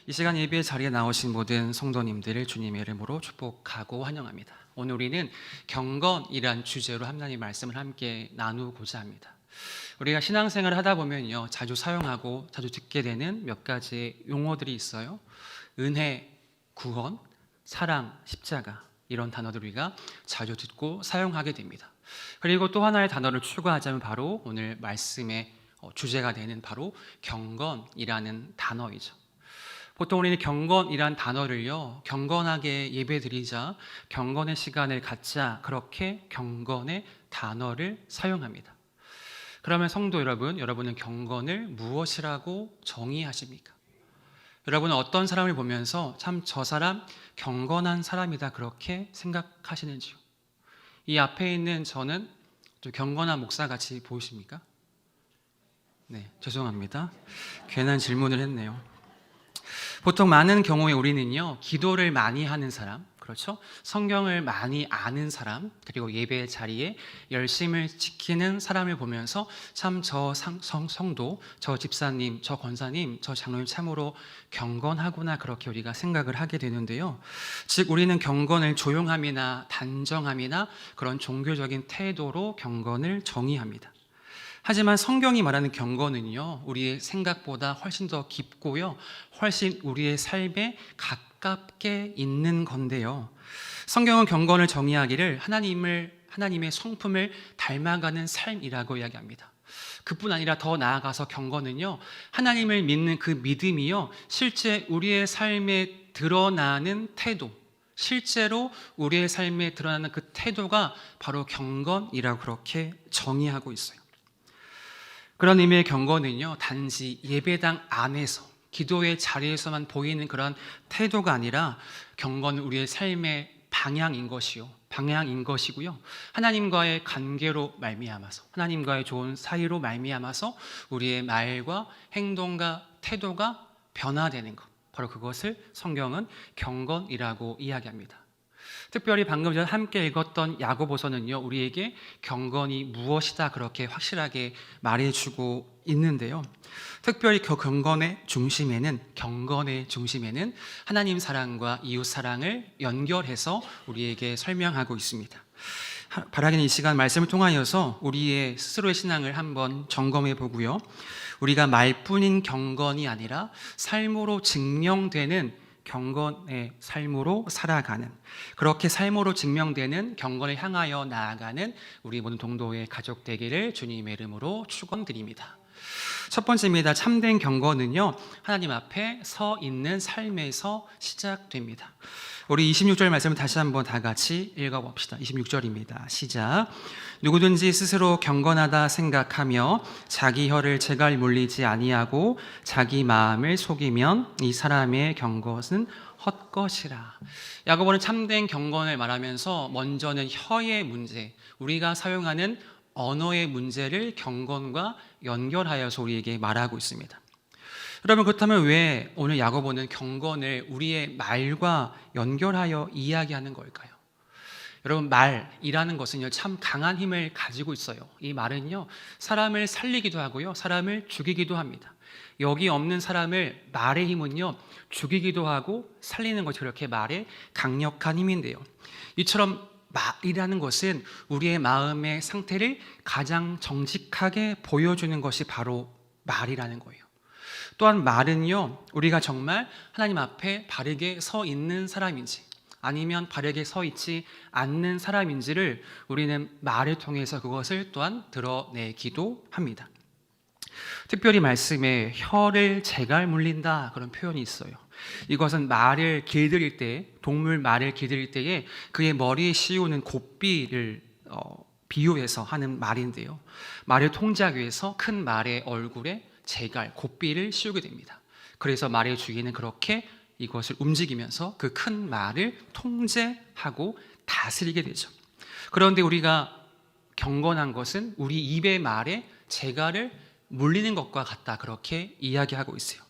이 시간 예배 자리에 나오신 모든 성도님들을 주님의 이름으로 축복하고 환영합니다. 오늘 우리는 경건이란 주제로 하나님 말씀을 함께 나누고자 합니다. 우리가 신앙생활을 하다 보면요, 자주 사용하고 자주 듣게 되는 몇 가지 용어들이 있어요. 은혜, 구원, 사랑, 십자가, 이런 단어들 우리가 자주 듣고 사용하게 됩니다. 그리고 또 하나의 단어를 추가하자면 바로 오늘 말씀의 주제가 되는 바로 경건이라는 단어이죠. 보통 우리는 경건이란 단어를요, 경건하게 예배드리자, 경건의 시간을 갖자, 그렇게 경건의 단어를 사용합니다. 그러면 성도 여러분, 여러분은 경건을 무엇이라고 정의하십니까? 여러분은 어떤 사람을 보면서 참 저 사람 경건한 사람이다 그렇게 생각하시는지요? 이 앞에 있는 저는 좀 경건한 목사같이 보이십니까? 네, 죄송합니다. 괜한 질문을 했네요. 보통 많은 경우에 우리는요, 기도를 많이 하는 사람, 그렇죠? 성경을 많이 아는 사람, 그리고 예배 자리에 열심을 지키는 사람을 보면서 참 저 성도, 저 집사님, 저 권사님, 저 장로님 참으로 경건하구나 그렇게 우리가 생각을 하게 되는데요. 즉 우리는 경건을 조용함이나 단정함이나 그런 종교적인 태도로 경건을 정의합니다. 하지만 성경이 말하는 경건은요, 우리의 생각보다 훨씬 더 깊고요, 훨씬 우리의 삶에 가깝게 있는 건데요. 성경은 경건을 정의하기를 하나님의 성품을 닮아가는 삶이라고 이야기합니다. 그뿐 아니라 더 나아가서 경건은요, 하나님을 믿는 그 믿음이요, 실제 우리의 삶에 드러나는 태도, 실제로 우리의 삶에 드러나는 그 태도가 바로 경건이라고 그렇게 정의하고 있어요. 그런 의미의 경건은요, 단지 예배당 안에서 기도의 자리에서만 보이는 그런 태도가 아니라 경건은 우리의 삶의 방향인 것이고요. 하나님과의 관계로 말미암아서, 하나님과의 좋은 사이로 말미암아서 우리의 말과 행동과 태도가 변화되는 것, 바로 그것을 성경은 경건이라고 이야기합니다. 특별히 방금 전 함께 읽었던 야고보서는요, 우리에게 경건이 무엇이다 그렇게 확실하게 말해주고 있는데요. 특별히 그 경건의 중심에는 하나님 사랑과 이웃 사랑을 연결해서 우리에게 설명하고 있습니다. 바라기는 이 시간 말씀을 통하여서 우리의 스스로의 신앙을 한번 점검해 보고요, 우리가 말뿐인 경건이 아니라 삶으로 증명되는 경건의 삶으로 살아가는, 그렇게 삶으로 증명되는 경건을 향하여 나아가는 우리 모든 동도의 가족 되기를 주님의 이름으로 축원드립니다. 첫 번째입니다. 참된 경건은요, 하나님 앞에 서 있는 삶에서 시작됩니다. 우리 26절 말씀을 다시 한번 다 같이 읽어봅시다. 26절입니다. 시작. 누구든지 스스로 경건하다 생각하며 자기 혀를 제갈 물리지 아니하고 자기 마음을 속이면 이 사람의 경건은 헛것이라. 야고보는 참된 경건을 말하면서 먼저는 혀의 문제, 우리가 사용하는 언어의 문제를 경건과 연결하여서 우리에게 말하고 있습니다. 여러분, 그렇다면 왜 오늘 야고보는 경건을 우리의 말과 연결하여 이야기하는 걸까요? 여러분, 말이라는 것은요, 참 강한 힘을 가지고 있어요. 이 말은요, 사람을 살리기도 하고요, 사람을 죽이기도 합니다. 여기 없는 사람을 말의 힘은요, 죽이기도 하고 살리는 것이 그렇게 말의 강력한 힘인데요. 이처럼 말이라는 것은 우리의 마음의 상태를 가장 정직하게 보여주는 것이 바로 말이라는 거예요. 또한 말은요, 우리가 정말 하나님 앞에 바르게 서 있는 사람인지 아니면 바르게 서 있지 않는 사람인지를 우리는 말을 통해서 그것을 또한 드러내기도 합니다. 특별히 말씀에 혀를 제갈 물린다 그런 표현이 있어요. 이것은 말을 길들일 때, 동물 말을 길들일 때에 그의 머리에 씌우는 고삐를 비유해서 하는 말인데요, 말을 통제하기 위해서 큰 말의 얼굴에 제갈, 고삐를 씌우게 됩니다. 그래서 말의 주인은 그렇게 이것을 움직이면서 그 큰 말을 통제하고 다스리게 되죠. 그런데 우리가 경건한 것은 우리 입의 말에 제갈을 물리는 것과 같다 그렇게 이야기하고 있어요.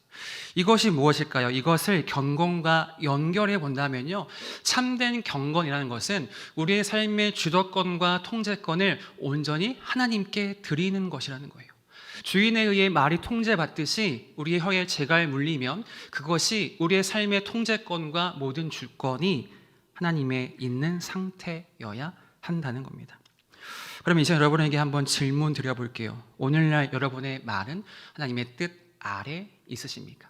이것이 무엇일까요? 이것을 경건과 연결해 본다면요, 참된 경건이라는 것은 우리의 삶의 주도권과 통제권을 온전히 하나님께 드리는 것이라는 거예요. 주인에 의해 말이 통제받듯이 우리의 혀에 재갈 물리면 그것이 우리의 삶의 통제권과 모든 주권이 하나님의 있는 상태여야 한다는 겁니다. 그럼 이제 여러분에게 한번 질문 드려볼게요. 오늘날 여러분의 말은 하나님의 뜻 아래 있으십니까?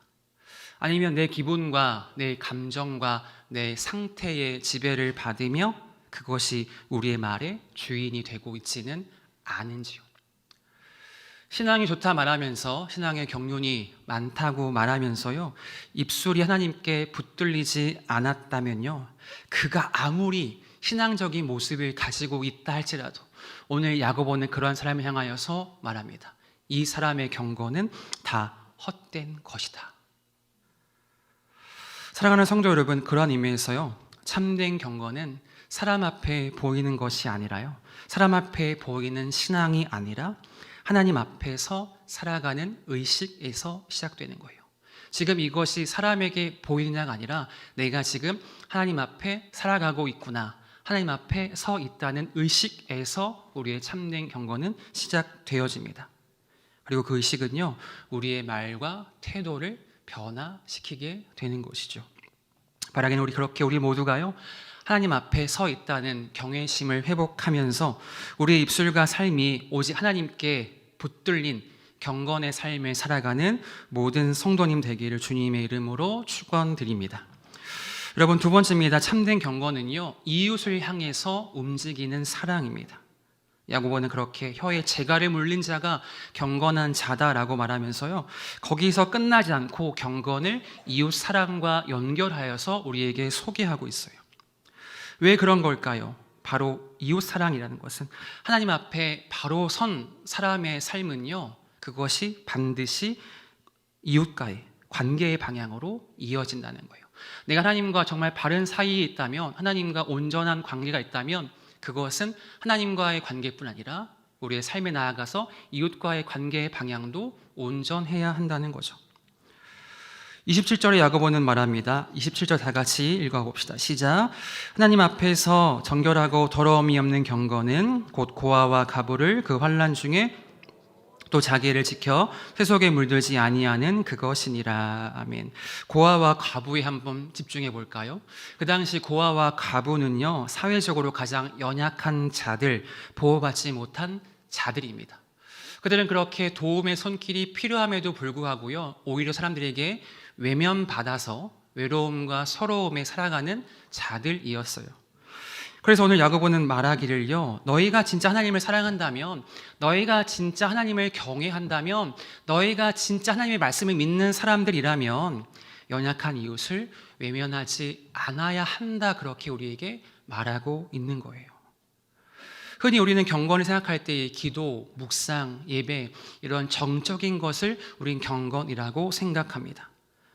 아니면 내 기분과 내 감정과 내 상태의 지배를 받으며 그것이 우리의 말의 주인이 되고 있지는 않은지요? 신앙이 좋다 말하면서, 신앙의 경륜이 많다고 말하면서요, 입술이 하나님께 붙들리지 않았다면요, 그가 아무리 신앙적인 모습을 가지고 있다 할지라도 오늘 야고보는 그러한 사람을 향하여서 말합니다. 이 사람의 경건은 다 헛된 것이다. 사랑하는 성도 여러분, 그러한 의미에서요, 참된 경건은 사람 앞에 보이는 것이 아니라요, 사람 앞에 보이는 신앙이 아니라 하나님 앞에서 살아가는 의식에서 시작되는 거예요. 지금 이것이 사람에게 보이느냐가 아니라 내가 지금 하나님 앞에 살아가고 있구나, 하나님 앞에 서 있다는 의식에서 우리의 참된 경건은 시작되어집니다. 그리고 그 의식은요, 우리의 말과 태도를 변화시키게 되는 것이죠. 바라기는 우리 모두가요, 하나님 앞에 서 있다는 경외심을 회복하면서 우리의 입술과 삶이 오직 하나님께 붙들린 경건의 삶을 살아가는 모든 성도님 되기를 주님의 이름으로 축원드립니다. 여러분, 두 번째입니다. 참된 경건은요, 이웃을 향해서 움직이는 사랑입니다. 야고보는 그렇게 혀에 재갈을 물린 자가 경건한 자다라고 말하면서요, 거기서 끝나지 않고 경건을 이웃 사랑과 연결하여서 우리에게 소개하고 있어요. 왜 그런 걸까요? 바로 이웃 사랑이라는 것은 하나님 앞에 바로 선 사람의 삶은요, 그것이 반드시 이웃과의 관계의 방향으로 이어진다는 거예요. 내가 하나님과 정말 바른 사이에 있다면, 하나님과 온전한 관계가 있다면 그것은 하나님과의 관계뿐 아니라 우리의 삶에 나아가서 이웃과의 관계의 방향도 온전해야 한다는 거죠. 27절에 야고보는 말합니다. 27절 다 같이 읽어봅시다. 시작. 하나님 앞에서 정결하고 더러움이 없는 경건은 곧 고아와 가부를 그 환난 중에 또 자기를 지켜 세속에 물들지 아니하는 그것이니라. 아멘. 고아와 가부에 한번 집중해 볼까요? 그 당시 고아와 가부는요, 사회적으로 가장 연약한 자들, 보호받지 못한 자들입니다. 그들은 그렇게 도움의 손길이 필요함에도 불구하고요, 오히려 사람들에게 외면받아서 외로움과 서러움에 살아가는 자들이었어요. 그래서 오늘 야고보는 말하기를요, 너희가 진짜 하나님을 사랑한다면, 너희가 진짜 하나님을 경외한다면, 너희가 진짜 하나님의 말씀을 믿는 사람들이라면 연약한 이웃을 외면하지 않아야 한다, 그렇게 우리에게 말하고 있는 거예요. 흔히 우리는 경건을 생각할 때 기도, 묵상, 예배, 이런 정적인 것을 우린 경건이라고 생각합니다.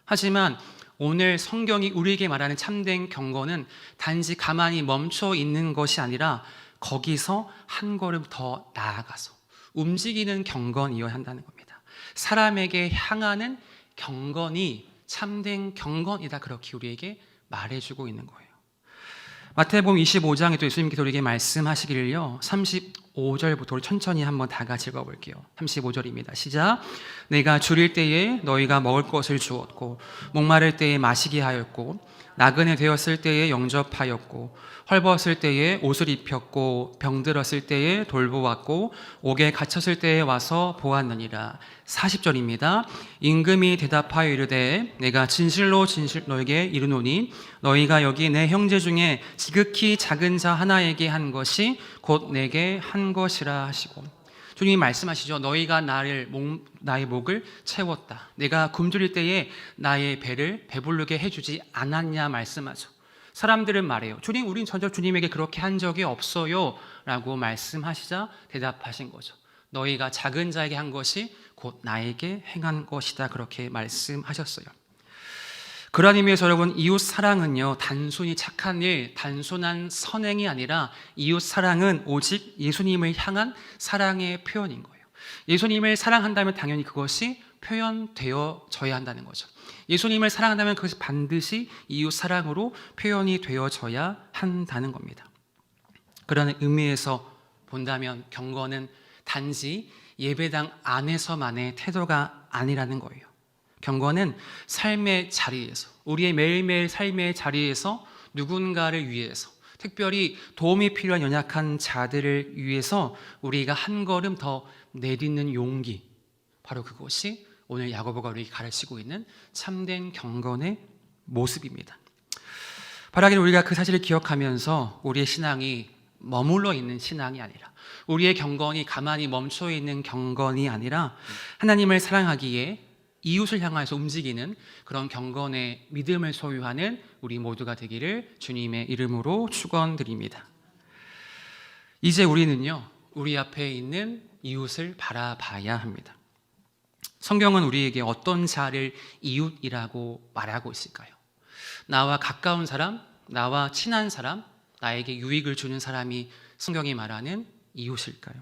하지만 오늘 성경이 우리에게 말하는 참된 경건은 단지 가만히 멈춰 있는 것이 아니라 거기서 한 걸음 더 나아가서 움직이는 경건이어야 한다는 겁니다. 사람에게 향하는 경건이 참된 경건이다, 그렇게 우리에게 말해주고 있는 거예요. 마태복음 25장에 또 예수님께서 우리에게 말씀하시기를요, 35절부터 우리 천천히 한번 다 같이 읽어볼게요. 35절입니다. 시작. 내가 줄일 때에 너희가 먹을 것을 주었고, 목마를 때에 마시게 하였고, 나그네 되었을 때에 영접하였고, 헐벗을 때에 옷을 입혔고, 병들었을 때에 돌보았고, 옥에 갇혔을 때에 와서 보았느니라. 40절입니다. 임금이 대답하여 이르되 내가 진실로 너에게 이르노니 너희가 여기 내 형제 중에 지극히 작은 자 하나에게 한 것이 곧 내게 한 것이라 하시고, 주님이 말씀하시죠. 너희가 나의 목을 채웠다. 내가 굶주릴 때에 나의 배를 배부르게 해주지 않았냐 말씀하죠. 사람들은 말해요. 주님, 우린 전혀 주님에게 그렇게 한 적이 없어요 라고 말씀하시자 대답하신 거죠. 너희가 작은 자에게 한 것이 곧 나에게 행한 것이다, 그렇게 말씀하셨어요. 그러한 의미에서 여러분, 이웃 사랑은요, 단순히 착한 일, 단순한 선행이 아니라 이웃 사랑은 오직 예수님을 향한 사랑의 표현인 거예요. 예수님을 사랑한다면 당연히 그것이 표현되어져야 한다는 거죠. 예수님을 사랑한다면 그것이 반드시 이웃 사랑으로 표현이 되어져야 한다는 겁니다. 그런 의미에서 본다면 경건은 단지 예배당 안에서만의 태도가 아니라는 거예요. 경건은 삶의 자리에서, 우리의 매일매일 삶의 자리에서 누군가를 위해서, 특별히 도움이 필요한 연약한 자들을 위해서 우리가 한 걸음 더 내딛는 용기, 바로 그것이 오늘 야고보가 우리에게 가르치고 있는 참된 경건의 모습입니다. 바라기는 우리가 그 사실을 기억하면서 우리의 신앙이 머물러 있는 신앙이 아니라, 우리의 경건이 가만히 멈춰 있는 경건이 아니라 하나님을 사랑하기에 이웃을 향해서 움직이는 그런 경건의 믿음을 소유하는 우리 모두가 되기를 주님의 이름으로 축원드립니다. 이제 우리는요, 우리 앞에 있는 이웃을 바라봐야 합니다. 성경은 우리에게 어떤 자를 이웃이라고 말하고 있을까요? 나와 가까운 사람, 나와 친한 사람, 나에게 유익을 주는 사람이 성경이 말하는 이웃일까요?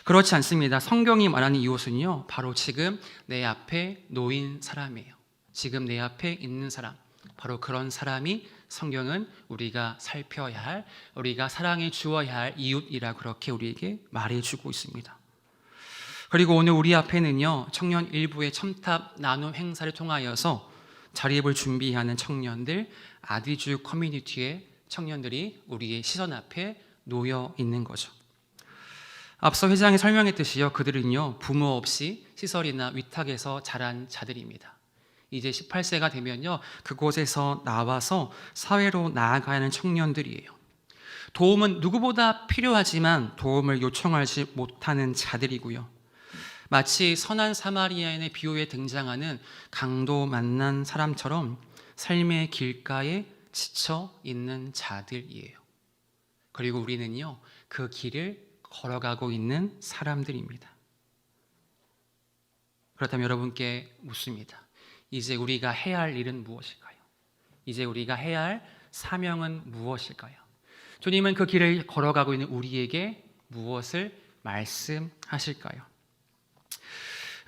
그렇지 않습니다. 성경이 말하는 이웃은요, 바로 지금 내 앞에 놓인 사람이에요. 지금 내 앞에 있는 사람, 바로 그런 사람이 성경은 우리가 살펴야 할, 우리가 사랑해 주어야 할 이웃이라 그렇게 우리에게 말해주고 있습니다. 그리고 오늘 우리 앞에는요, 청년 일부의 첨탑 나눔 행사를 통하여서 자립을 준비하는 청년들, 아디주 커뮤니티의 청년들이 우리의 시선 앞에 놓여 있는 거죠. 앞서 회장이 설명했듯이요, 그들은요, 부모 없이 시설이나 위탁에서 자란 자들입니다. 이제 18세가 되면요, 그곳에서 나와서 사회로 나아가야 하는 청년들이에요. 도움은 누구보다 필요하지만 도움을 요청하지 못하는 자들이고요. 마치 선한 사마리아인의 비유에 등장하는 강도 만난 사람처럼 삶의 길가에 지쳐 있는 자들이에요. 그리고 우리는요, 그 길을 걸어가고 있는 사람들입니다. 그렇다면 여러분께 묻습니다. 이제 우리가 해야 할 일은 무엇일까요? 이제 우리가 해야 할 사명은 무엇일까요? 주님은 그 길을 걸어가고 있는 우리에게 무엇을 말씀하실까요?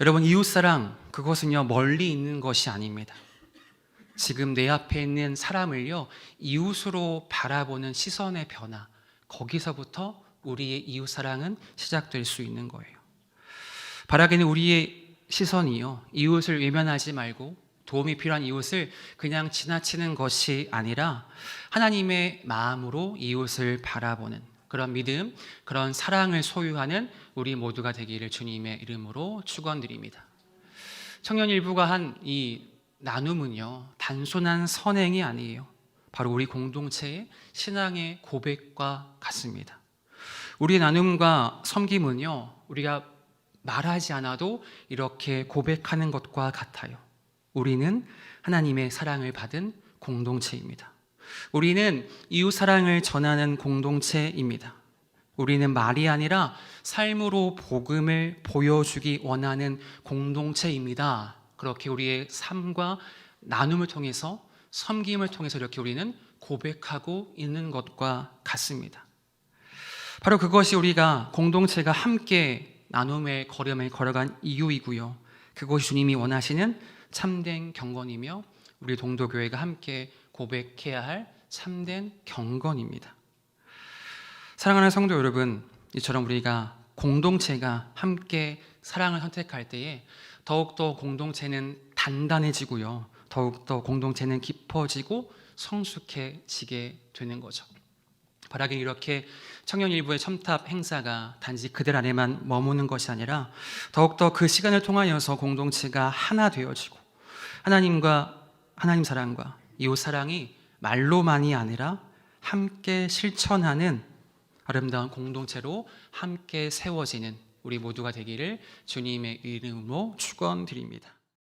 여러분, 이웃사랑, 그것은요, 멀리 있는 것이 아닙니다. 지금 내 앞에 있는 사람을요, 이웃으로 바라보는 시선의 변화, 거기서부터 우리의 이웃사랑은 시작될 수 있는 거예요. 바라기는 우리의 시선이요, 이웃을 외면하지 말고 도움이 필요한 이웃을 그냥 지나치는 것이 아니라 하나님의 마음으로 이웃을 바라보는 그런 믿음, 그런 사랑을 소유하는 우리 모두가 되기를 주님의 이름으로 축원드립니다. 청년 일부가 한 이 나눔은요, 단순한 선행이 아니에요. 바로 우리 공동체의 신앙의 고백과 같습니다. 우리의 나눔과 섬김은요, 우리가 말하지 않아도 이렇게 고백하는 것과 같아요. 우리는 하나님의 사랑을 받은 공동체입니다. 우리는 이웃 사랑을 전하는 공동체입니다. 우리는 말이 아니라 삶으로 복음을 보여주기 원하는 공동체입니다. 그렇게 우리의 삶과 나눔을 통해서, 섬김을 통해서 이렇게 우리는 고백하고 있는 것과 같습니다. 바로 그것이 우리가 공동체가 함께 나눔의 걸음을 걸어간 이유이고요, 그것이 주님이 원하시는 참된 경건이며 우리 동도교회가 함께 고백해야 할 참된 경건입니다. 사랑하는 성도 여러분, 이처럼 우리가 공동체가 함께 사랑을 선택할 때에 더욱더 공동체는 단단해지고요, 더욱더 공동체는 깊어지고 성숙해지게 되는 거죠. 바라기는 이렇게 청년 일부의 첨탑 행사가 단지 그들 안에만 머무는 것이 아니라 더욱더 그 시간을 통하여서 공동체가 하나 되어지고 하나님 사랑과 이웃 사랑이 말로만이 아니라 함께 실천하는 아름다운 공동체로 함께 세워지는 우리 모두가 되기를 주님의 이름으로 축원드립니다.